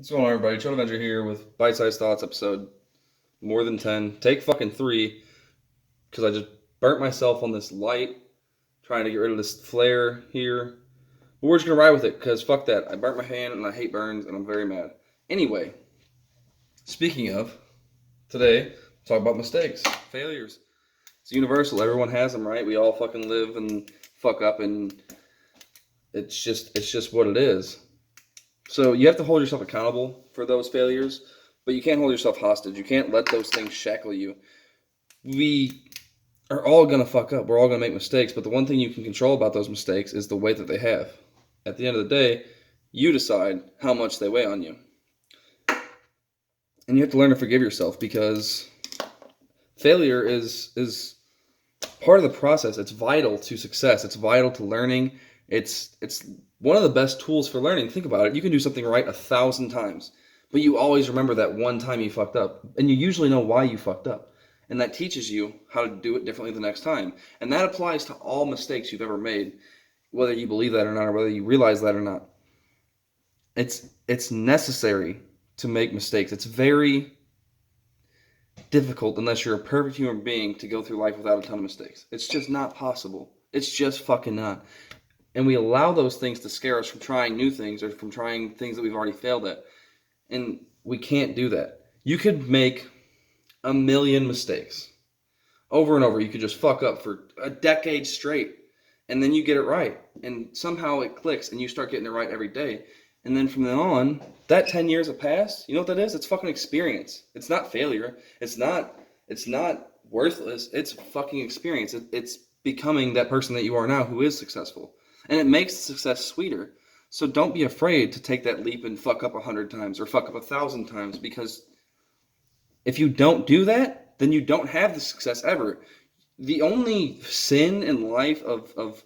What's going on, everybody? Chill Avenger here with Bite Size Thoughts episode more than 10. Take fucking 3, because I just burnt myself on this light trying to get rid of this flare here. But we're just going to ride with it, because fuck that. I burnt my hand and I hate burns and I'm very mad. Anyway, speaking of, today, talk about mistakes, failures. It's universal. Everyone has them, right? We all fucking live and fuck up, and it's just what it is. So you have to hold yourself accountable for those failures, but you can't hold yourself hostage. You can't let those things shackle you. We are all going to fuck up. We're all going to make mistakes, but the one thing you can control about those mistakes is the weight that they have. At the end of the day, you decide how much they weigh on you. And you have to learn to forgive yourself, because failure is part of the process. It's vital to success. It's vital to learning. It's one of the best tools for learning. Think about it. You can do something right 1,000 times, but you always remember that one time you fucked up, and you usually know why you fucked up, and that teaches you how to do it differently the next time. And that applies to all mistakes you've ever made, whether you believe that or not, or whether you realize that or not. It's necessary to make mistakes. It's very difficult, unless you're a perfect human being, to go through life without a ton of mistakes. It's just not possible. It's just fucking not. And we allow those things to scare us from trying new things, or from trying things that we've already failed at. And we can't do that. You could make 1,000,000 mistakes over and over. You could just fuck up for a decade straight, and then you get it right. And somehow it clicks, and you start getting it right every day. And then from then on, that 10 years have passed. You know what that is? It's fucking experience. It's not failure. It's not worthless. It's fucking experience. It's becoming that person that you are now, who is successful. And it makes success sweeter. So don't be afraid to take that leap and fuck up 100 times or fuck up 1,000 times, because if you don't do that, then you don't have the success ever. The only sin in life of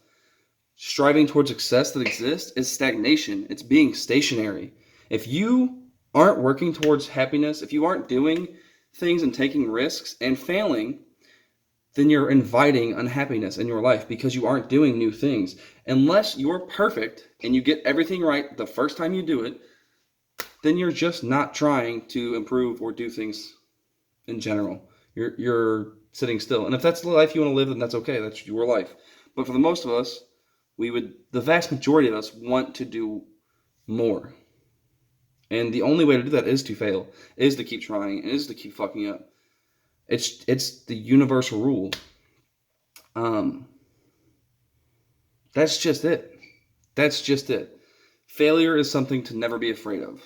striving towards success that exists is stagnation. It's being stationary. If you aren't working towards happiness, if you aren't doing things and taking risks and failing, then you're inviting unhappiness in your life, because you aren't doing new things. Unless you're perfect and you get everything right the first time you do it, then you're just not trying to improve or do things in general. You're sitting still. And if that's the life you want to live, then that's okay. That's your life. But for the most of us, the vast majority of us want to do more. And the only way to do that is to fail, is to keep trying, is to keep fucking up. It's the universal rule. That's just it. That's just it. Failure is something to never be afraid of.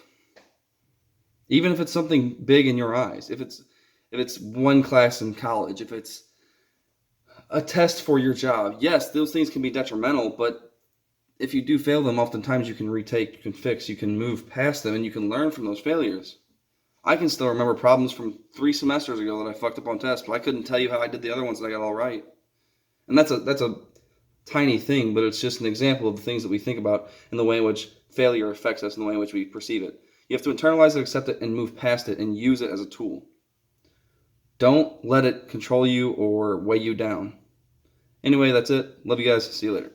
Even if it's something big in your eyes, if it's one class in college, if it's a test for your job, yes, those things can be detrimental, but if you do fail them, oftentimes you can retake, you can fix, you can move past them, and you can learn from those failures. I can still remember problems from 3 semesters ago that I fucked up on tests, but I couldn't tell you how I did the other ones that I got all right. And that's a tiny thing, but it's just an example of the things that we think about and the way in which failure affects us and the way in which we perceive it. You have to internalize it, accept it, and move past it, and use it as a tool. Don't let it control you or weigh you down. Anyway, that's it. Love you guys. See you later.